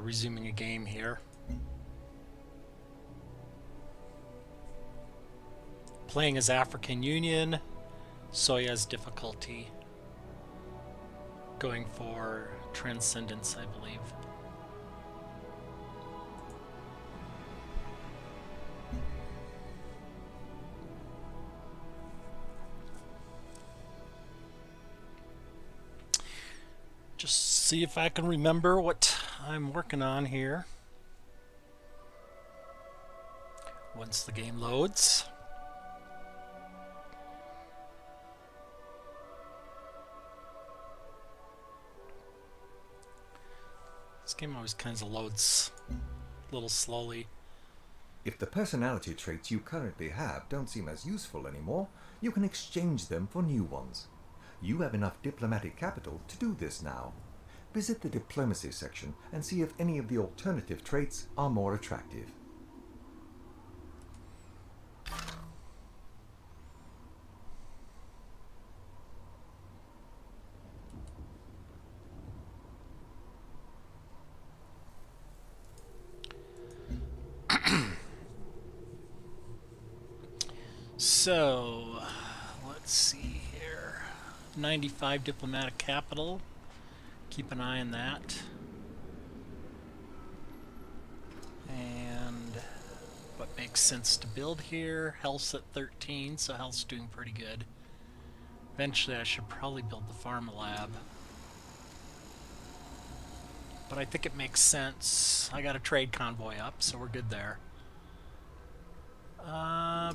resuming a game here. Playing as African Union, Soyuz difficulty. Going for Transcendence, I believe. Just see if I can remember what I'm working on here. Once the game loads. This game always kind of loads a little slowly. If the personality traits you currently have don't seem as useful anymore, you can exchange them for new ones. You have enough diplomatic capital to do this now. Visit the diplomacy section and see if any of the alternative traits are more attractive. So, let's see here. 95 diplomatic capital. Keep an eye on that. And what makes sense to build here? Health's at 13, so health's doing pretty good. Eventually I should probably build the pharma lab. But I think it makes sense. I got a trade convoy up, so we're good there.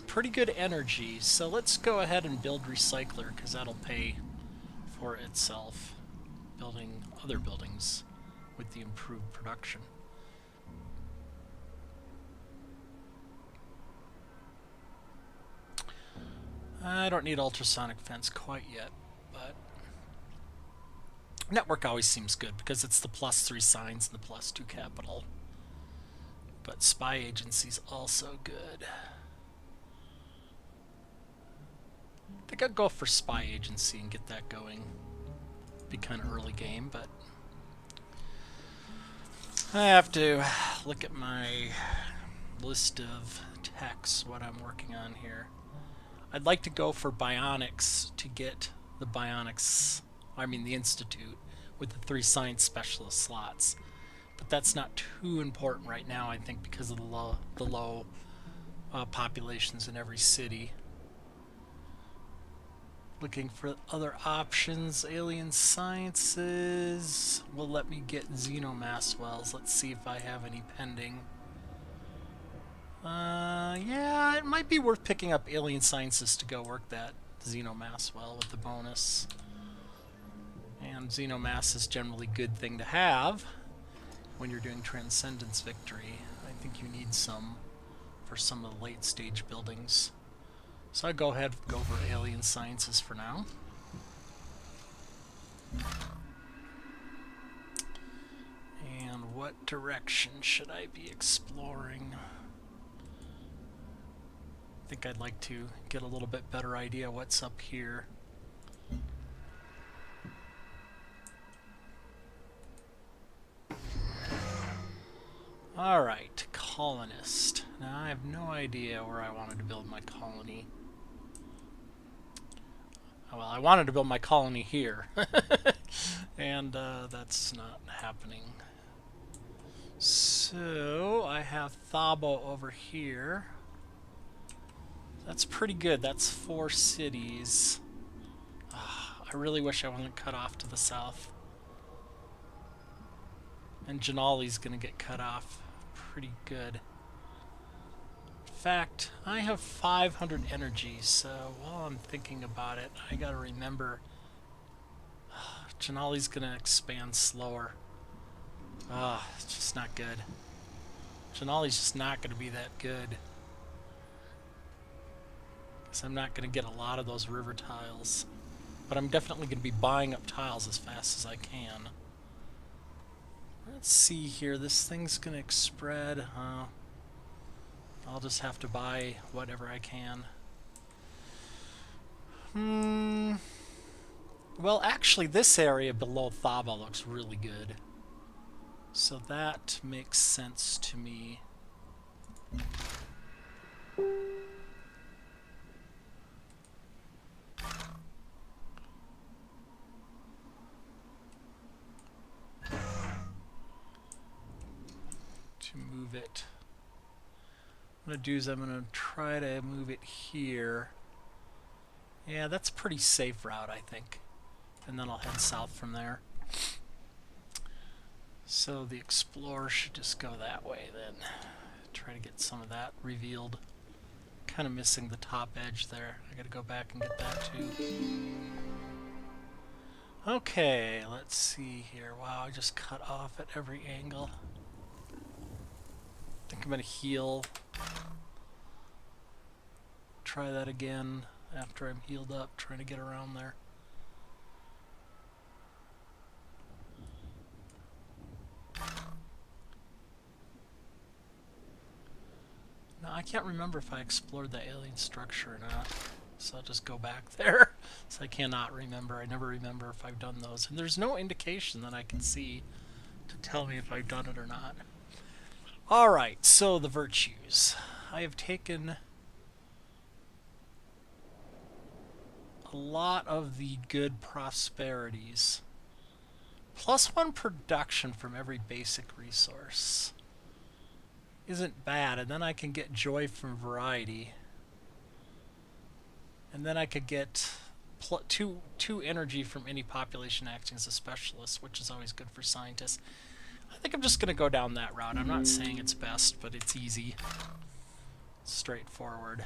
Pretty good energy, so let's go ahead and build recycler, because that'll pay for itself. Building other buildings with the improved production. I don't need ultrasonic fence quite yet, but network always seems good because it's the +3 science and the +2 capital. But spy agency's also good. I think I'll go for spy agency and get that going. Be kind of early game, but I have to look at my list of techs, what I'm working on here. I'd like to go for bionics to get the bionics, the institute, with the 3 science specialist slots. But that's not too important right now, I think, because of the low populations in every city. Looking for other options. Alien sciences will let me get xenomass wells. Let's see if I have any pending. Yeah, it might be worth picking up alien sciences to go work that xenomass well with the bonus. And xenomass is generally a good thing to have when you're doing Transcendence victory. I think you need some for some of the late stage buildings. So I go ahead and go over alien sciences for now. And what direction should I be exploring? I think I'd like to get a little bit better idea what's up here. Alright, colonist. Now I have no idea where I wanted to build my colony. Well, I wanted to build my colony here. And that's not happening. So I have Thabo over here. That's pretty good. That's 4 cities. I really wish I wasn't cut off to the south. And Janali's gonna get cut off pretty good. In fact, I have 500 energy, so while I'm thinking about it, I gotta remember Janali's gonna expand slower. It's just not good. Janali's just not gonna be that good. Because I'm not gonna get a lot of those river tiles. But I'm definitely gonna be buying up tiles as fast as I can. Let's see here, this thing's gonna spread, huh? I'll just have to buy whatever I can. Well, actually, this area below Thaba looks really good. So that makes sense to me. To move it. What I'm going to do is I'm going to try to move it here. Yeah, that's a pretty safe route, I think. And then I'll head south from there. So the Explorer should just go that way then. Try to get some of that revealed. Kind of missing the top edge there. I gotta go back and get that too. Okay, let's see here. Wow, I just cut off at every angle. I think I'm gonna heal. Try that again after I'm healed up, trying to get around there. No, I can't remember if I explored the alien structure or not, so I'll just go back there. So I cannot remember. I never remember if I've done those. And there's no indication that I can see to tell me if I've done it or not. Alright, so the virtues. I have taken a lot of the good prosperities. +1 production from every basic resource isn't bad, and then I can get joy from variety, and then I could get two energy from any population acting as a specialist, which is always good for scientists. I think I'm just going to go down that route. I'm not saying it's best, but it's easy, straightforward.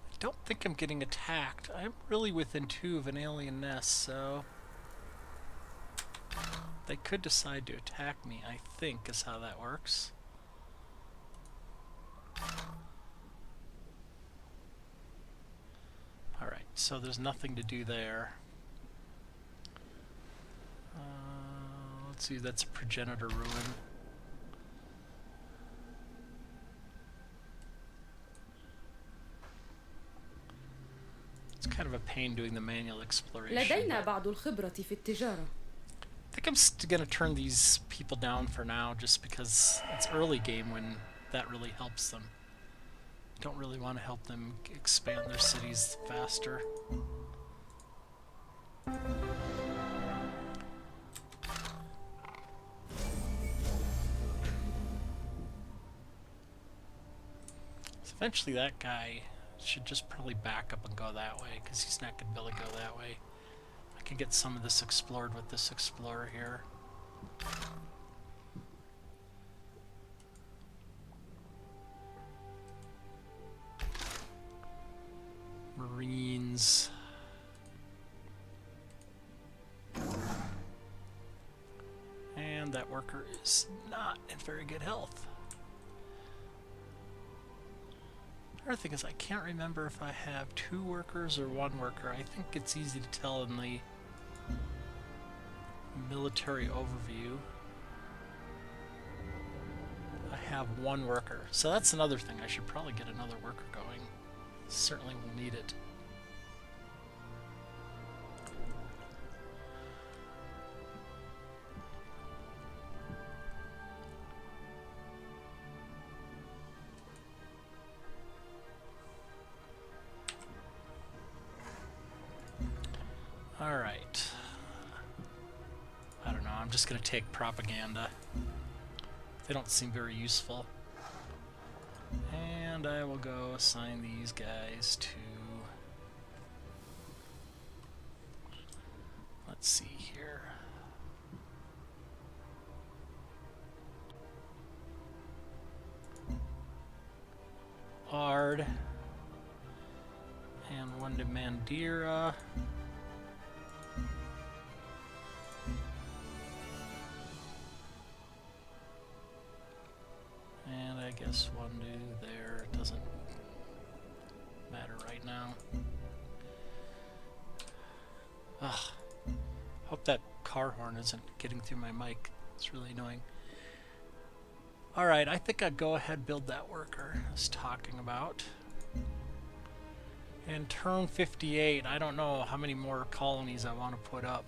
I don't think I'm getting attacked. I'm really within 2 of an alien nest, so they could decide to attack me, I think, is how that works. Alright, so there's nothing to do there. Let's see, that's a progenitor ruin. It's kind of a pain doing the manual exploration. لدينا بعض الخبرة في التجارة. I think I'm going to turn these people down for now, just because it's early game when that really helps them. I don't really want to help them expand their cities faster. So eventually that guy should just probably back up and go that way, because he's not going to be able to go that way. I can get some of this explored with this explorer here. Marines. And that worker is not in very good health. Another thing is I can't remember if I have 2 workers or 1 worker. I think it's easy to tell in the military overview. I have 1 worker. So that's another thing. I should probably get another worker going. Certainly will need it. Alright. I don't know, I'm just going to take propaganda. They don't seem very useful. And I will go assign these guys to... Let's see here. Ard. And 1 to Mandira. And I guess 1 to there. It doesn't matter right now. Ugh. Hope that car horn isn't getting through my mic. It's really annoying. Alright, I think I'd go ahead and build that worker I was talking about. And turn 58, I don't know how many more colonies I want to put up,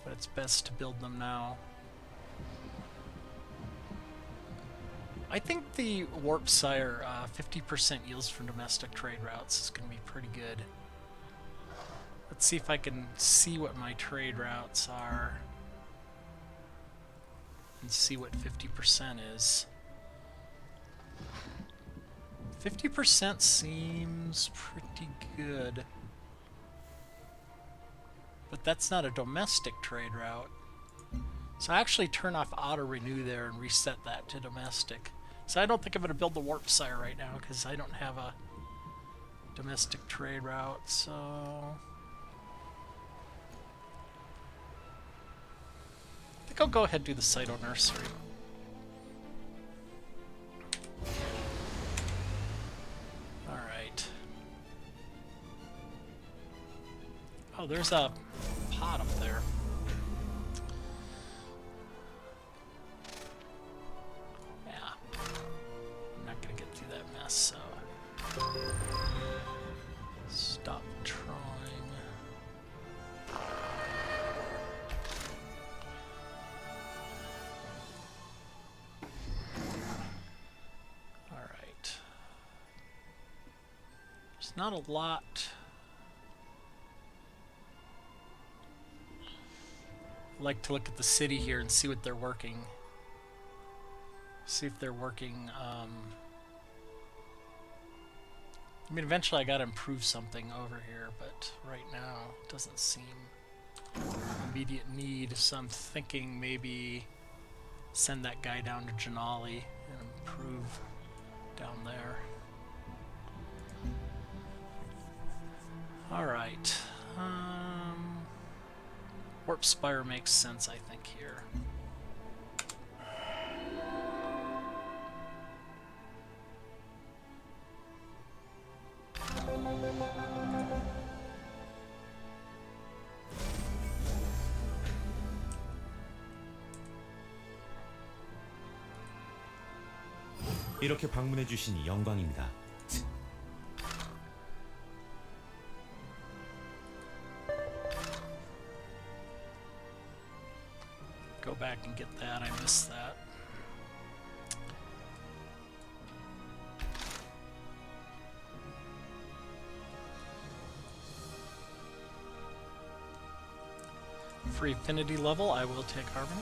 but it's best to build them now. I think the Warp Sire 50% yields from domestic trade routes is going to be pretty good. Let's see if I can see what my trade routes are and see what 50% is. 50% seems pretty good. But that's not a domestic trade route. So I actually turn off auto renew there and reset that to domestic. So I don't think I'm going to build the Warp Sire right now because I don't have a domestic trade route. So I think I'll go ahead and do the Cyto Nursery. Alright. Oh, there's a pod up there. Yeah. I'm not gonna get through that mess, so stop trying. Alright. There's not a lot. I like to look at the city here and see what they're working. See if they're working. I mean, eventually I gotta improve something over here, but right now it doesn't seem immediate need. So I'm thinking maybe send that guy down to Janali and improve down there. Alright. Warp Spire makes sense, I think, here. 이렇게 방문해 주시니 영광입니다. Go back and get that. I missed that. Free affinity level, I will take Harmony.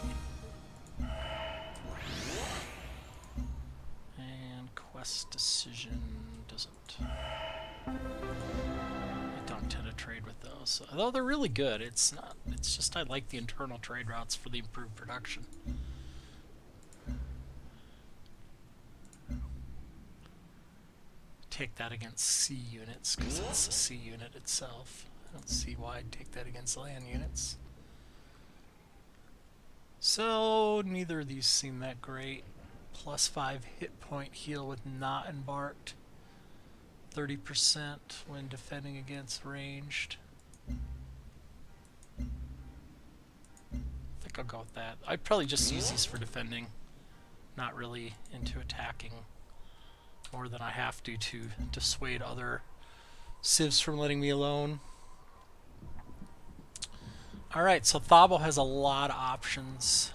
And quest decision doesn't. I don't tend to trade with those. Although they're really good, it's not. It's just I like the internal trade routes for the improved production. Take that against sea units because it's a sea unit itself. I don't see why I'd take that against land units. So neither of these seem that great. +5 hit point heal with not embarked. 30% when defending against ranged. I think I'll go with that. I'd probably just use these for defending, not really into attacking more than I have to dissuade other civs from letting me alone. Alright, so Thabo has a lot of options.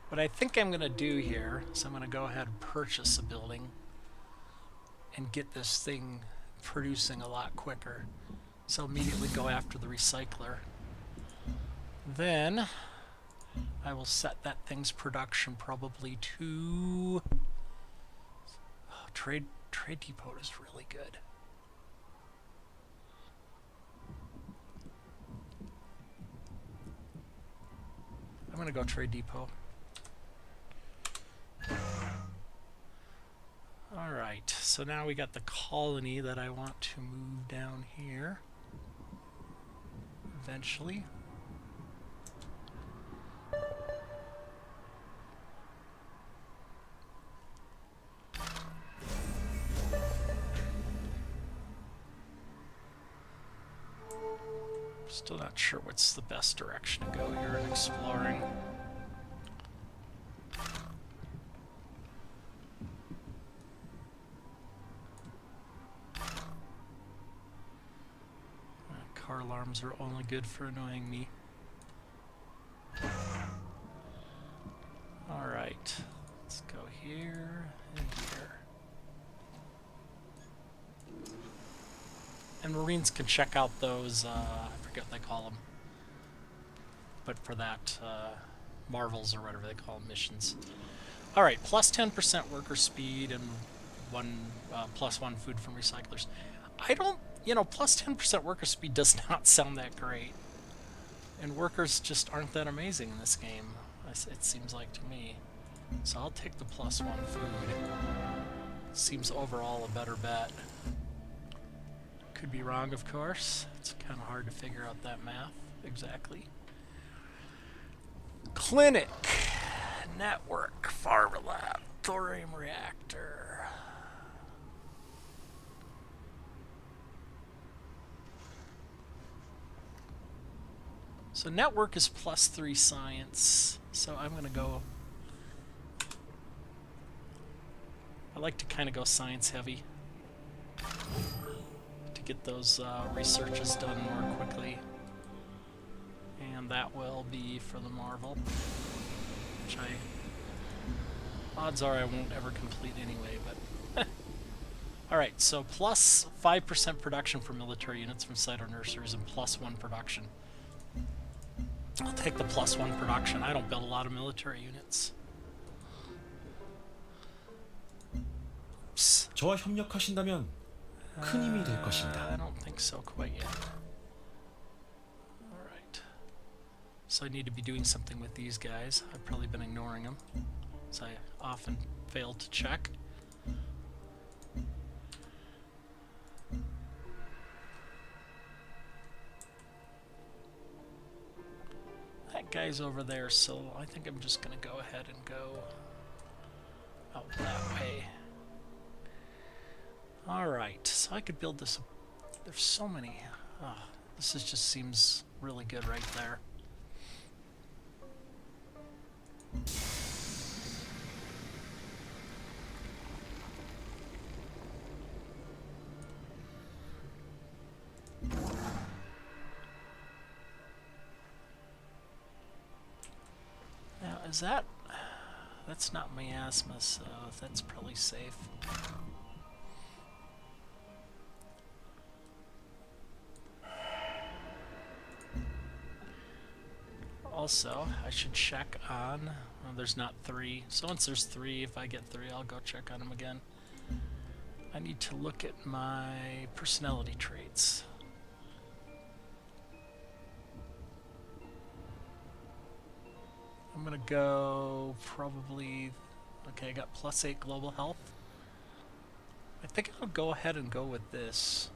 What I think I'm going to do here is I'm going to go ahead and purchase a building and get this thing producing a lot quicker. So immediately go after the recycler. Then I will set that thing's production probably to... Oh, trade depot is really good. I'm going to go trade depot. Alright, so now we got the colony that I want to move down here eventually. Still not sure what's the best direction to go here in exploring. alarms are only good for annoying me. Alright, let's go here and here. And Marines can check out those, I forget what they call them. But for that, Marvels or whatever they call them, missions. Alright, plus 10% worker speed and plus 1 food from recyclers. I don't, plus 10% worker speed does not sound that great. And workers just aren't that amazing in this game, it seems like to me. So I'll take the plus 1 food. Seems overall a better bet. Could be wrong, of course. It's kind of hard to figure out that math exactly. Clinic, network, pharma lab, thorium reactor. So network is plus 3 science. So I'm going to go... I like to kind of go science heavy to get those researches done more quickly. And that will be for the Marvel, which odds are I won't ever complete anyway, but... Alright, so plus 5% production for military units from cyto nurseries and plus 1 production. I'll take the plus 1 production. I don't build a lot of military units. 저와 협력하신다면 큰 힘이 될 것입니다. I don't think so quite yet. Alright. So I need to be doing something with these guys. I've probably been ignoring them, as I often fail to check. That guy's over there, so I think I'm just going to go ahead and go out that way. Alright, so I could build this. There's so many. Oh, this just seems really good right there. Now, is that... That's not miasma, so that's probably safe. Also, I should check on... Well, there's not 3. So once there's 3, if I get 3, I'll go check on them again. I need to look at my personality traits. I'm gonna go probably... Okay, I got plus 8 global health. I think I'll go ahead and go with this.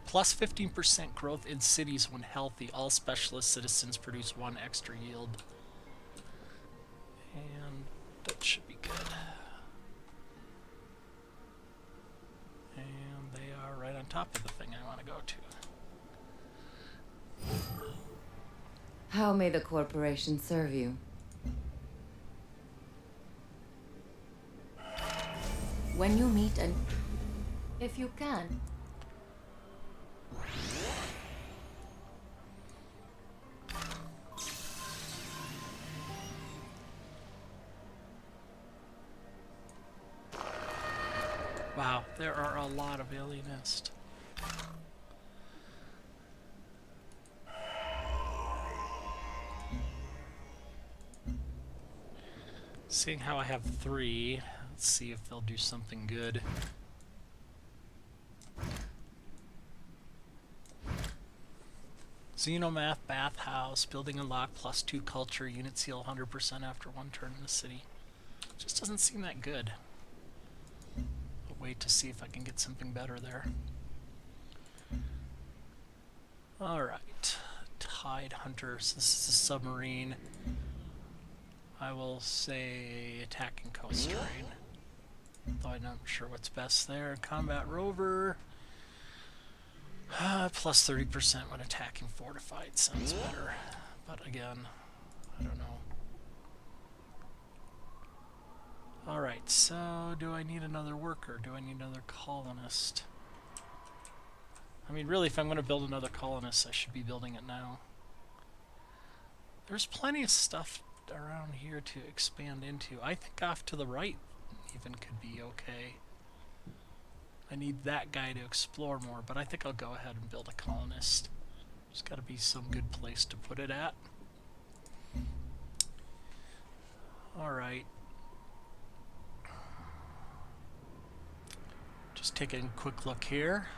Plus 15% growth in cities when healthy. All specialist citizens produce 1 extra yield. And that should be good. And they are right on top of the thing I want to go to. How may the corporation serve you? When you meet and... If you can. Wow, there are a lot of alienists. Seeing how I have 3, let's see if they'll do something good. Xenomath, bathhouse, building unlocked, plus 2 culture, units heal 100% after 1 turn in the city. Just doesn't seem that good. I'll wait to see if I can get something better there. Alright, Tide Hunters, this is a submarine. I will say attacking coast terrain. Though I'm not sure what's best there. Combat rover. Plus 30% when attacking fortified sounds better. But again, I don't know. Alright, so do I need another worker? Do I need another colonist? I mean, really, if I'm going to build another colonist, I should be building it now. There's plenty of stuff around here to expand into. I think off to the right even could be okay. I need that guy to explore more, but I think I'll go ahead and build a colonist. There's got to be some good place to put it at. Alright. Just taking a quick look here.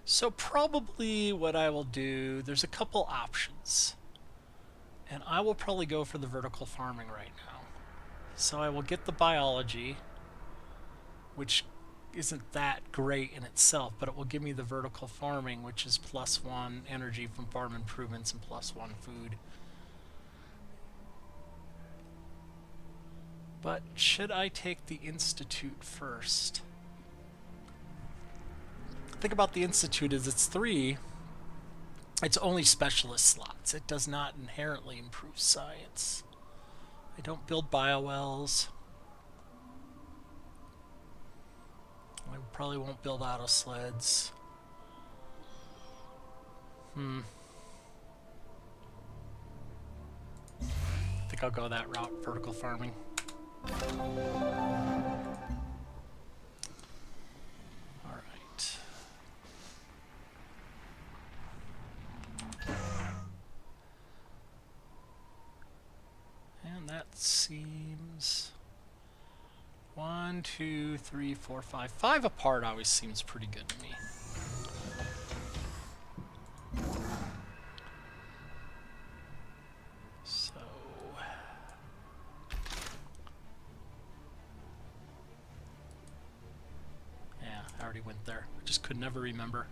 So probably what I will do, there's a couple options. And I will probably go for the vertical farming right now. So I will get the biology, which isn't that great in itself, but it will give me the vertical farming, which is +1 energy from farm improvements and +1 food. But should I take the Institute first? The thing about the Institute is it's only specialist slots. It does not inherently improve science. I don't build biowells. I probably won't build auto sleds. I think I'll go that route, vertical farming. Alright. And that seems 1, 2, 3, 4, 5. 5 apart always seems pretty good to me. So yeah, I already went there. I just could never remember.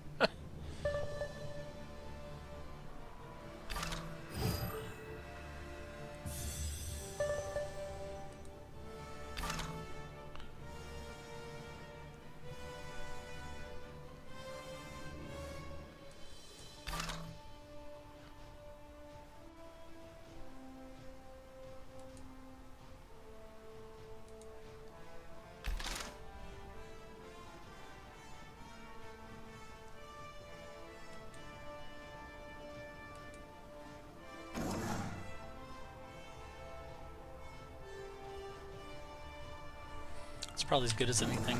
It's probably as good as anything.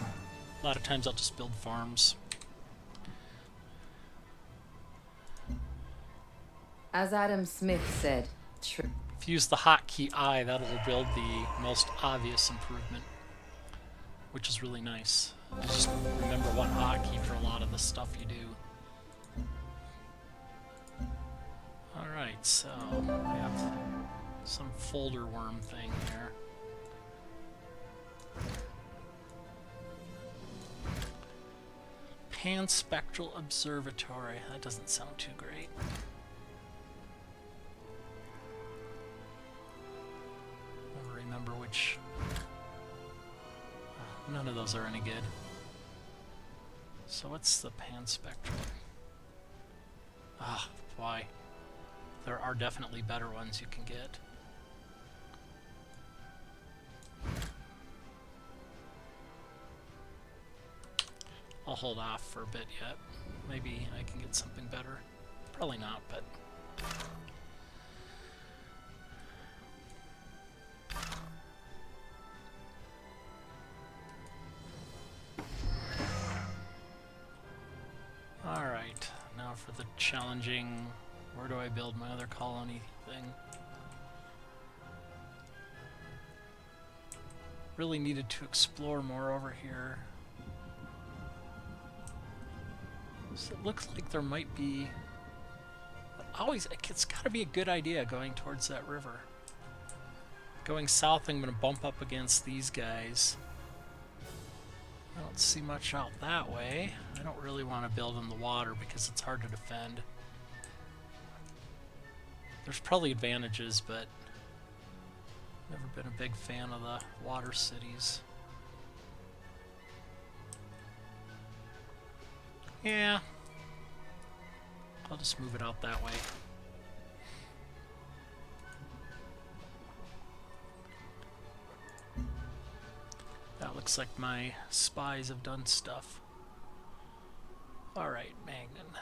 A lot of times I'll just build farms. As Adam Smith said, If you use the hotkey I, that'll build the most obvious improvement, which is really nice. Just remember one hotkey for a lot of the stuff you do. Alright, so I have some folder worm thing here. Panspectral Observatory. That doesn't sound too great. Never remember which. None of those are any good. So what's the panspectral? Ah, why? There are definitely better ones you can get. I'll hold off for a bit yet. Maybe I can get something better. Probably not, but... Alright, now for the challenging... Where do I build my other colony thing? Really needed to explore more over here. So it looks like there might be... Always, it's got to be a good idea going towards that river. Going south, I'm going to bump up against these guys. I don't see much out that way. I don't really want to build in the water because it's hard to defend. There's probably advantages, but never been a big fan of the water cities. Yeah. I'll just move it out that way. looks like my spies have done stuff. Alright, Magnan.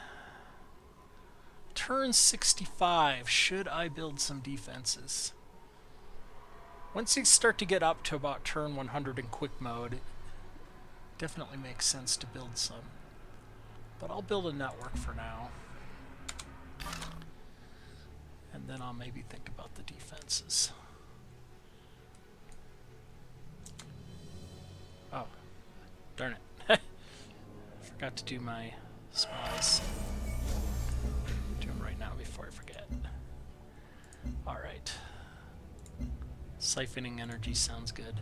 Turn 65. Should I build some defenses? Once you start to get up to about turn 100 in quick mode, it definitely makes sense to build some. But I'll build a network for now. And then I'll maybe think about the defenses. Oh, darn it. Forgot to do my spies. Do them right now before I forget. Alright. Siphoning energy sounds good.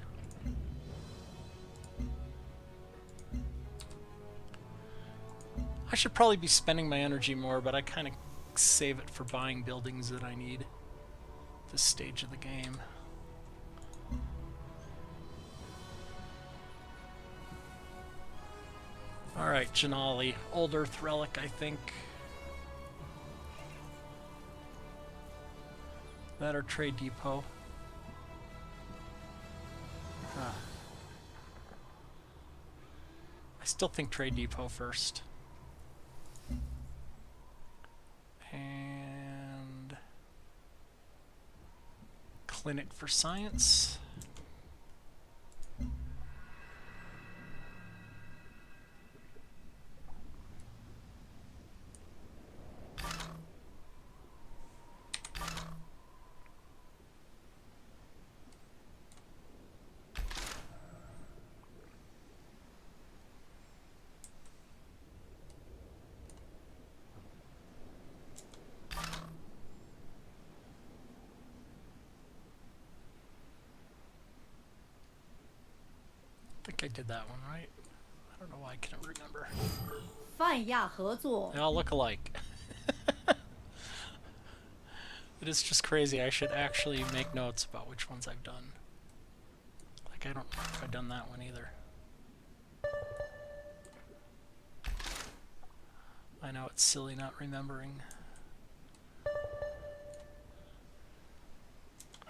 I should probably be spending my energy more, but I kind of save it for buying buildings that I need at this stage of the game. Alright, Janali. Old Earth Relic, I think. That or Trade Depot. Huh. I still think Trade Depot first. And Clinic for Science. I think I did that one right. I don't know why I can't remember. 泛亚合作 They all look alike. It is just crazy. I should actually make notes about which ones I've done. Like, I don't know if I've done that one either. I know it's silly not remembering.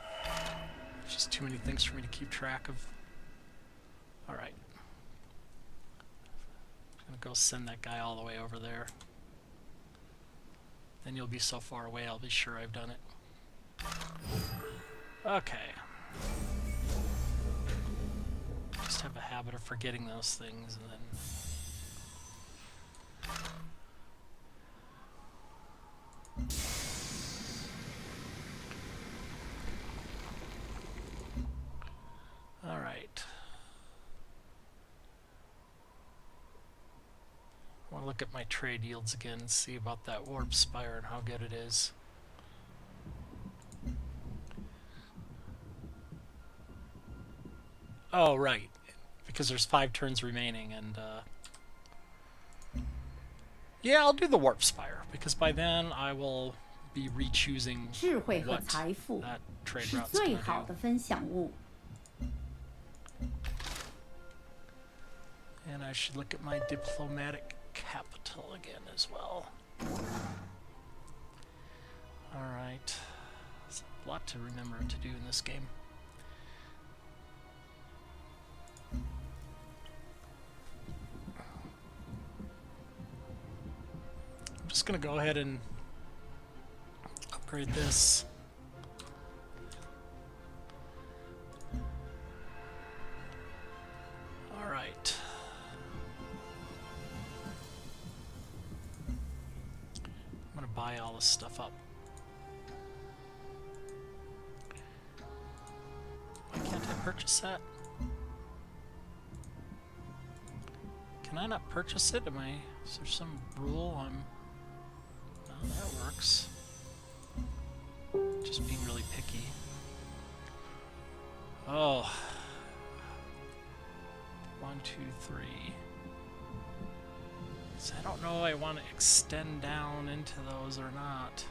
There's just too many things for me to keep track of. Alright. I'm gonna go send that guy all the way over there. Then you'll be so far away, I'll be sure I've done it. Okay. Just have a habit of forgetting those things and then... Alright. I want to look at my trade yields again and see about that warp spire and how good it is. Oh, right. Because there's 5 turns remaining and yeah, I'll do the warp spire because by then I will be re-choosing 智慧和 what 财富 that trade 是 route's 最 gonna 好 do. 的分享物。 And I should look at my diplomatic capital again as well. Alright. There's a lot to remember to do in this game. I'm just gonna go ahead and upgrade this. Alright. I'm gonna buy all this stuff up. Why can't I purchase that? Can I not purchase it? Is there some rule I'm... No, that works. Just being really picky. Oh. 1, 2, 3. So I don't know if I want to extend down into those or not.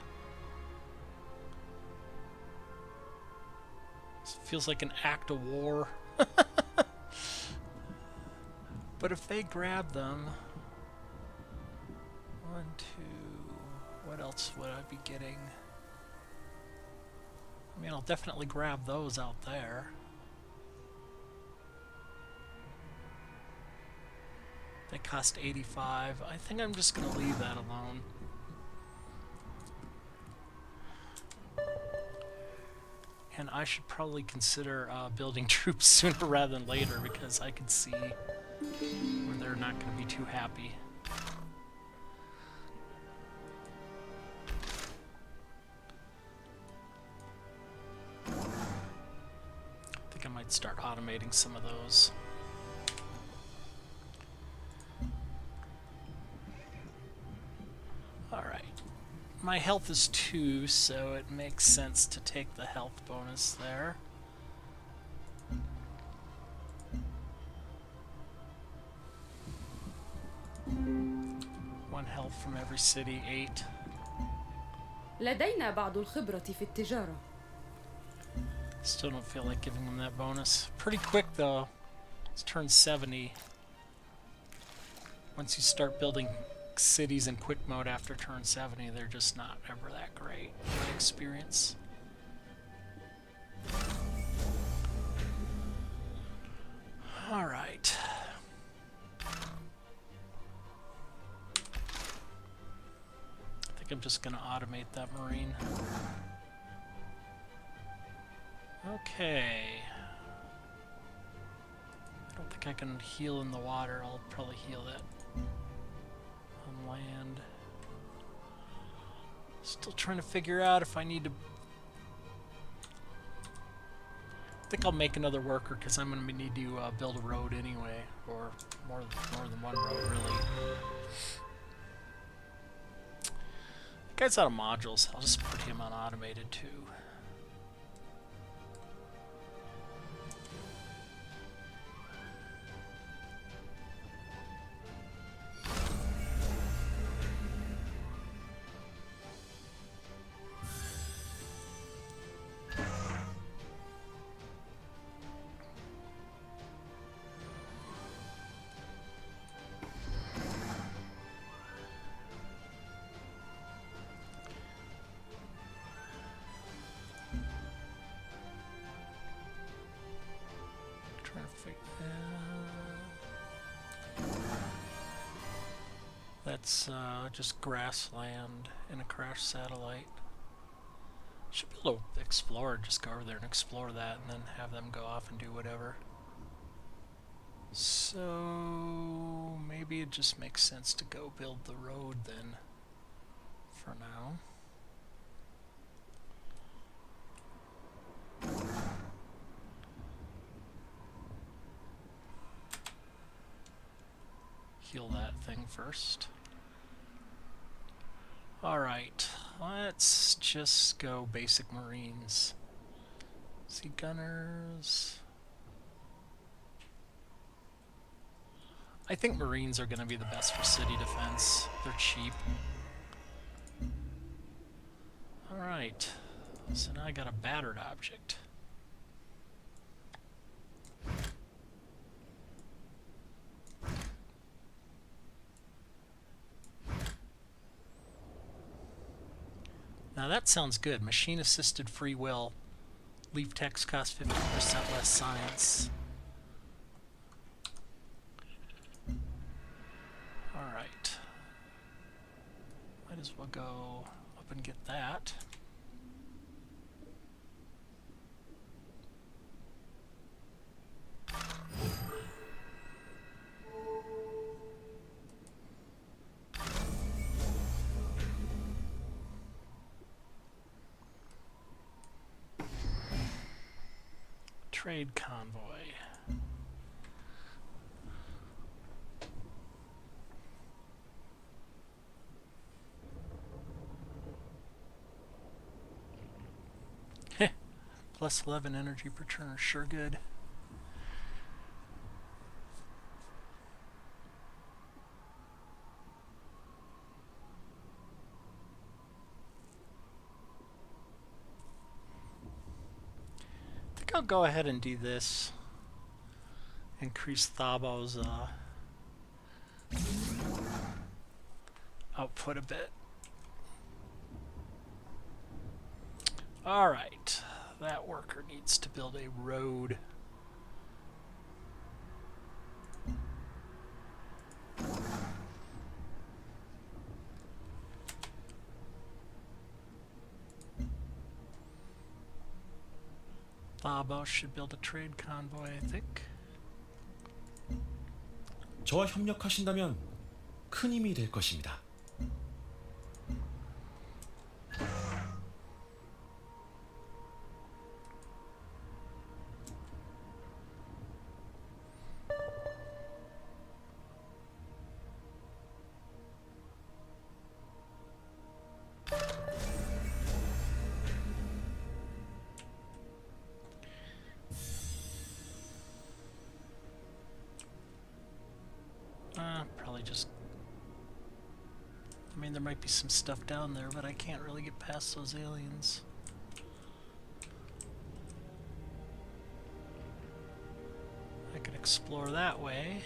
This feels like an act of war. But if they grab them... 1, 2... What else would I be getting? I mean, I'll definitely grab those out there. They cost 85. I think I'm just going to leave that alone. And I should probably consider building troops sooner rather than later, because I could see where they're not going to be too happy. I think I might start automating some of those. Alright. My health is 2, so it makes sense to take the health bonus there. One health from every city, 8. لدينا بعض الخبرة في التجارة. Still don't feel like giving them that bonus. Pretty quick though. It's turn 70. Once you start building cities in quick mode after turn 70, they're just not ever that great in my experience. Alright. I think I'm just going to automate that marine. Okay. I don't think I can heal in the water. I'll probably heal that on land. Still trying to figure out if I need to... I think I'll make another worker because I'm going to need to build a road anyway, or more than one road really. The guy's out of modules. I'll just put him on automated too. That's just grassland in a crashed satellite. Should be able to explore, just go over there and explore that and then have them go off and do whatever. So maybe it just makes sense to go build the road then for now. Heal that thing first. Alright, let's just go basic Marines. Sea Gunners. I think Marines are going to be the best for city defense. They're cheap. Alright, so now I got a battered object. Now that sounds good. Machine-assisted free will. Leave text cost 50% less science. Alright. Might as well go up and get that. Trade convoy. Heh. Plus 11 energy per turn, sure good. I'll go ahead and do this. Increase Thabo's output a bit. Alright, that worker needs to build a road. Thabo should build a trade convoy, I think. 저와 협력하신다면 큰 힘이 될 것입니다. Probably just... I mean, there might be some stuff down there, but I can't really get past those aliens. I could explore that way.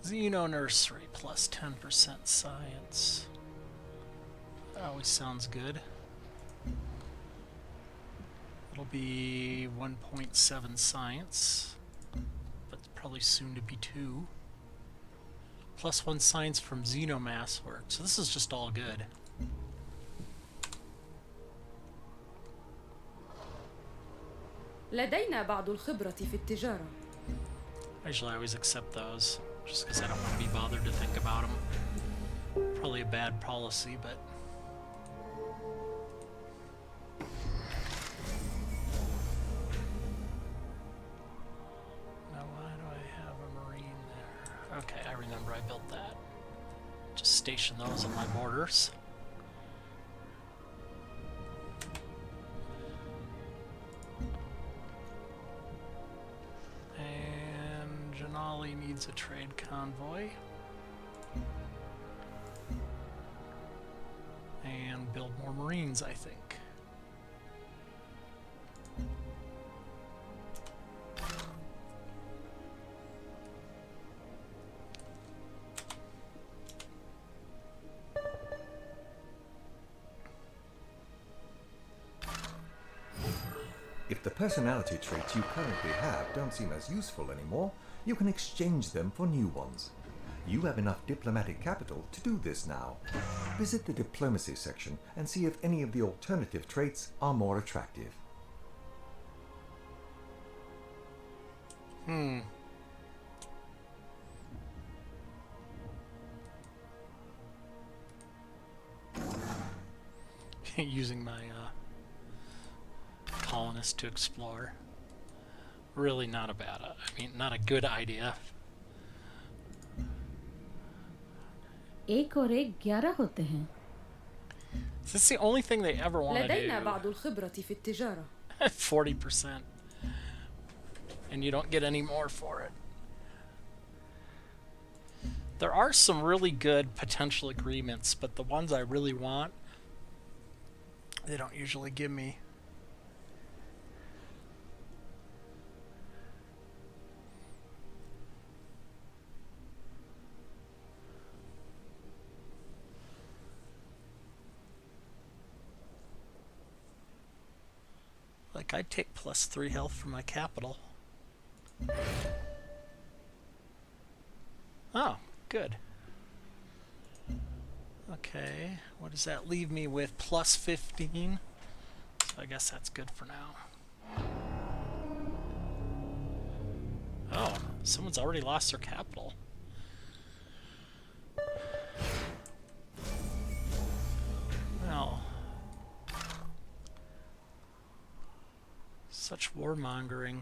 Xeno Nursery plus 10% science. That always sounds good. It'll be 1.7 science, but probably soon to be 2. Plus 1 science from Xenomass work. So this is just all good. لدينا بعض الخبرة في التجارة. Usually I always accept those, just because I don't want to be bothered to think about them. Probably a bad policy, but... Now why do I have a marine there? Okay, I remember I built that. Just station those on my borders. Needs a trade convoy. And build more Marines, I think. If the personality traits you currently have don't seem as useful anymore, you can exchange them for new ones. You have enough diplomatic capital to do this now. Visit the diplomacy section and see if any of the alternative traits are more attractive. Using my colonists to explore. Really not a bad, I mean, not a good idea. एक और एक 11 होते हैं. Is this the only thing they ever want to لدينا do? بعض الخبرة في التجارة. 40%. And you don't get any more for it. There are some really good potential agreements, but the ones I really want, they don't usually give me. Like, I'd take plus 3 health from my capital. Oh, good. Okay, what does that leave me with? Plus 15? So I guess that's good for now. Oh, someone's already lost their capital. Well... Such warmongering.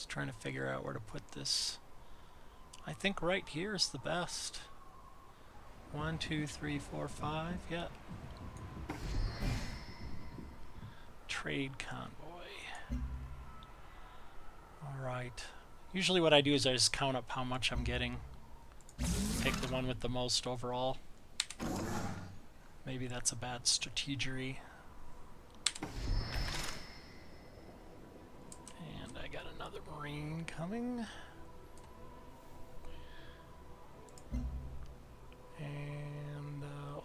Trying to figure out where to put this I think right here is the best. 1, 2, 3, 4, 5. Yeah. Trade convoy. Alright. Usually what I do is I just count up how much I'm getting. Take the one with the most overall. Maybe that's a bad strategery. And I got another Marine coming. And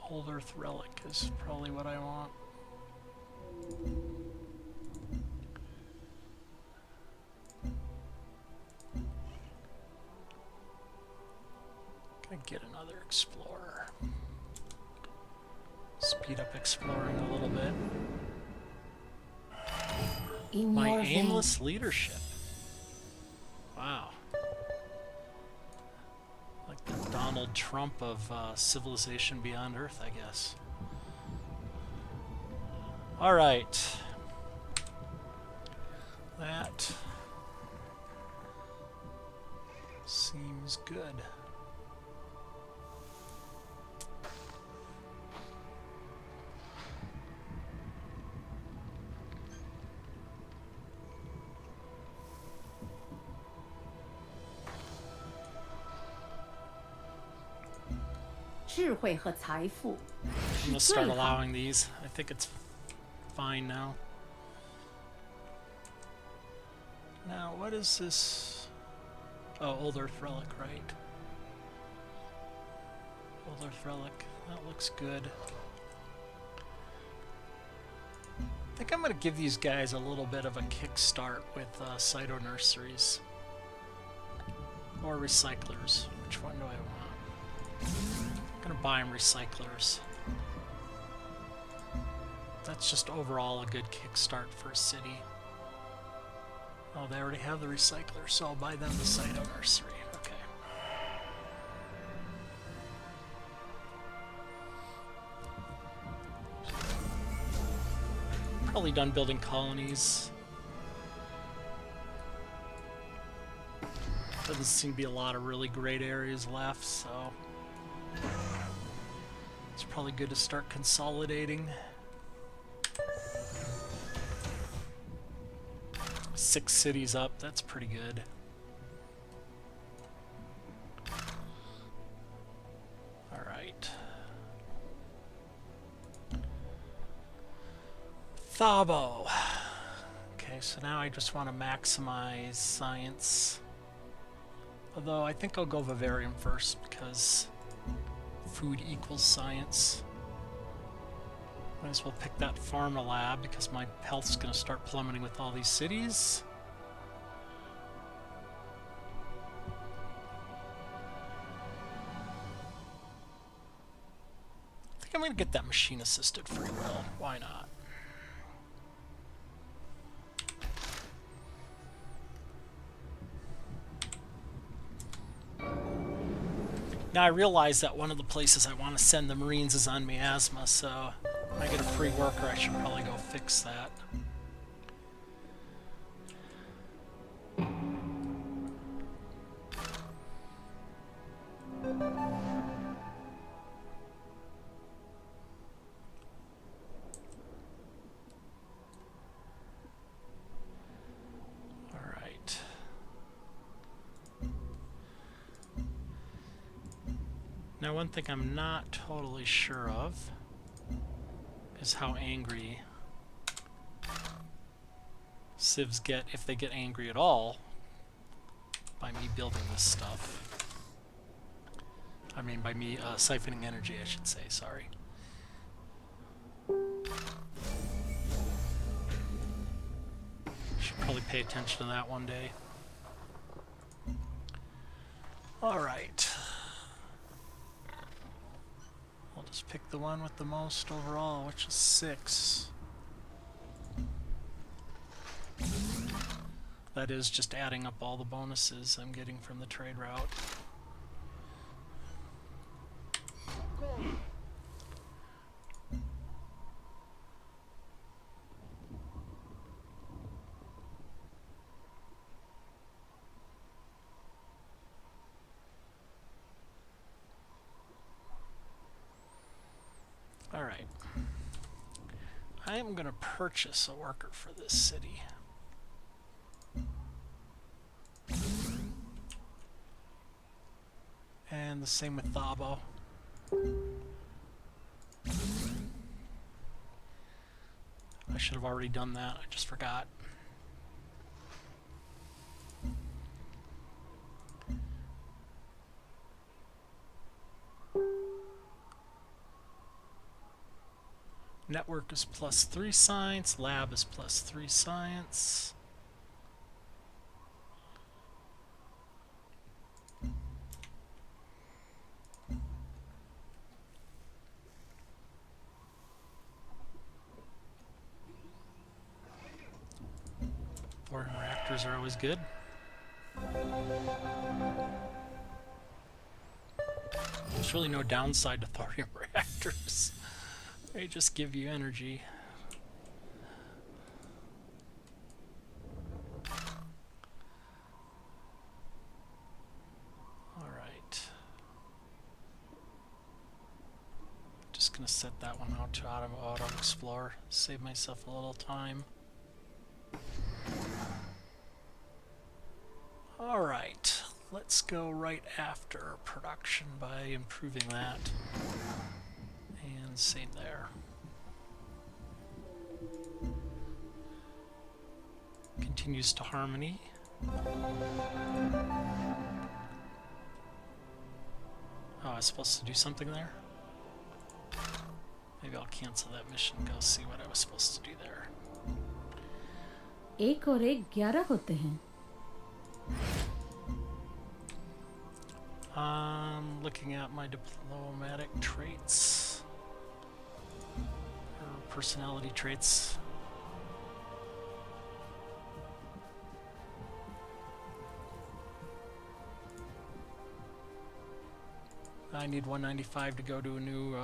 Old Earth Relic is probably what I want. Gonna get another Explorer. Speed up exploring a little bit. In My your aimless leadership. Wow. Like the Donald Trump of civilization beyond Earth, I guess. Alright. That seems good. I'm I'm gonna start allowing these. I think it's fine now. Now, what is this? Oh, Old Earth Relic, right? Old Earth Relic. That looks good. I think I'm gonna give these guys a little bit of a kickstart with Cyto Nurseries. Or Recyclers. Which one do I want? I'm gonna buy them Recyclers. That's just overall a good kickstart for a city. Oh, they already have the Recycler, so I'll buy them the Cyto Nursery. Okay. Probably done building colonies. Doesn't seem to be a lot of really great areas left, so it's probably good to start consolidating. 6 cities up, that's pretty good. Alright. Thabo. Okay, so now I just want to maximize science. Although I think I'll go Vivarium first because food equals science. Might as well pick that Pharma Lab because my health's going to start plummeting with all these cities. I think I'm going to get that machine-assisted free will. Why not? Now I realize that one of the places I want to send the Marines is on Miasma, so when I get a free worker, I should probably go fix that. Alright. Now one thing I'm not totally sure of is how angry civs get, if they get angry at all, by me building this stuff. I mean by me siphoning energy, I should say, sorry. Should probably pay attention to that one day. Alright. I'll just pick the one with the most overall, which is 6. That is just adding up all the bonuses I'm getting from the trade route. Alright. I am going to purchase a worker for this city. And the same with Thabo. I should have already done that. I just forgot. Network is +3 science. Lab is +3 science. Thorium reactors are always good. There's really no downside to thorium reactors. They just give you energy. Alright. Just gonna set that one out to auto explore, save myself a little time. Alright, let's go right after production by improving that. And same there. Continues to harmony. Oh, I was supposed to do something there? Maybe I'll cancel that mission and go see what I was supposed to do there. 1 और 1 11 होते हैं. Looking at my diplomatic traits. Or personality traits. I need 195 to go to a new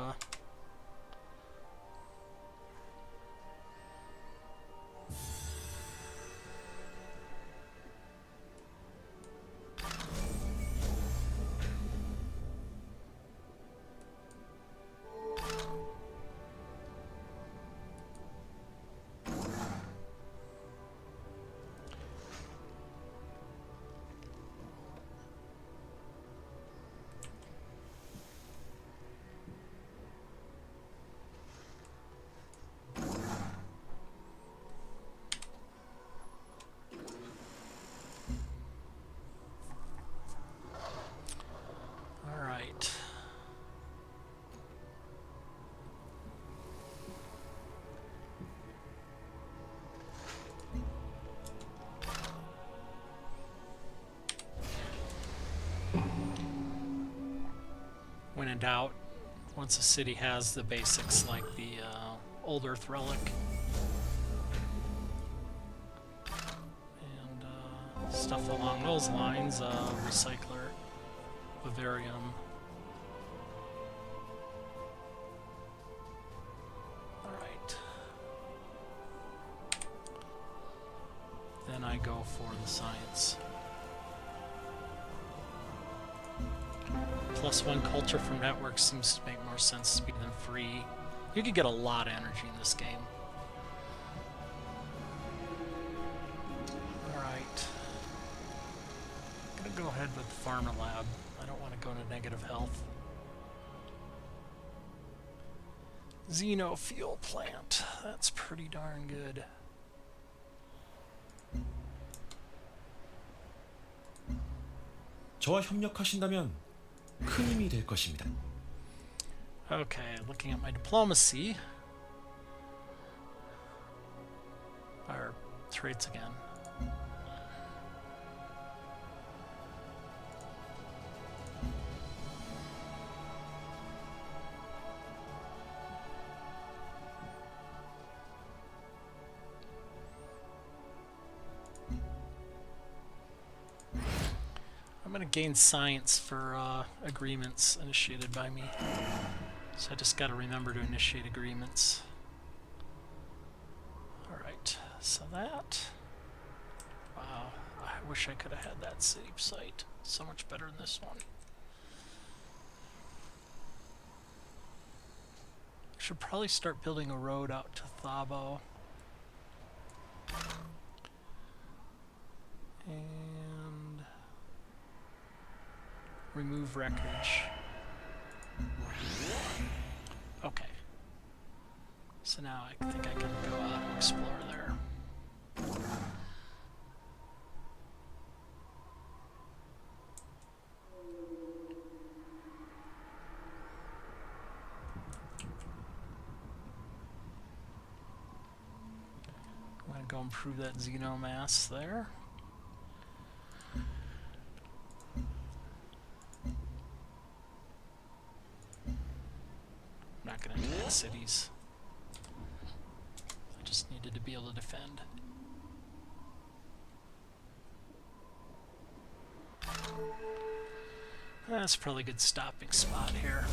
when in doubt, once a city has the basics like the Old Earth Relic and stuff along those lines, Recycler, Vivarium. Alright. Then I go for the science. +1 culture from network seems to make more sense to be than free. You could get a lot of energy in this game. Alright. I'm gonna go ahead with the Pharma Lab. I don't want to go into negative health. Xeno fuel plant. That's pretty darn good. 저와 협력하신다면 큰 힘이 될 것입니다. Okay, looking at my diplomacy. Our traits again. I'm going to gain science for agreements initiated by me. So I just got to remember to initiate agreements. Alright, so that... Wow, I wish I could have had that city site. So much better than this one. Should probably start building a road out to Thabo. And remove wreckage. Okay. So now I think I can go out and explore there. I'm going to go improve that xenomass there. I'm not going to attack cities. I just needed to be able to defend. That's probably a good stopping spot here.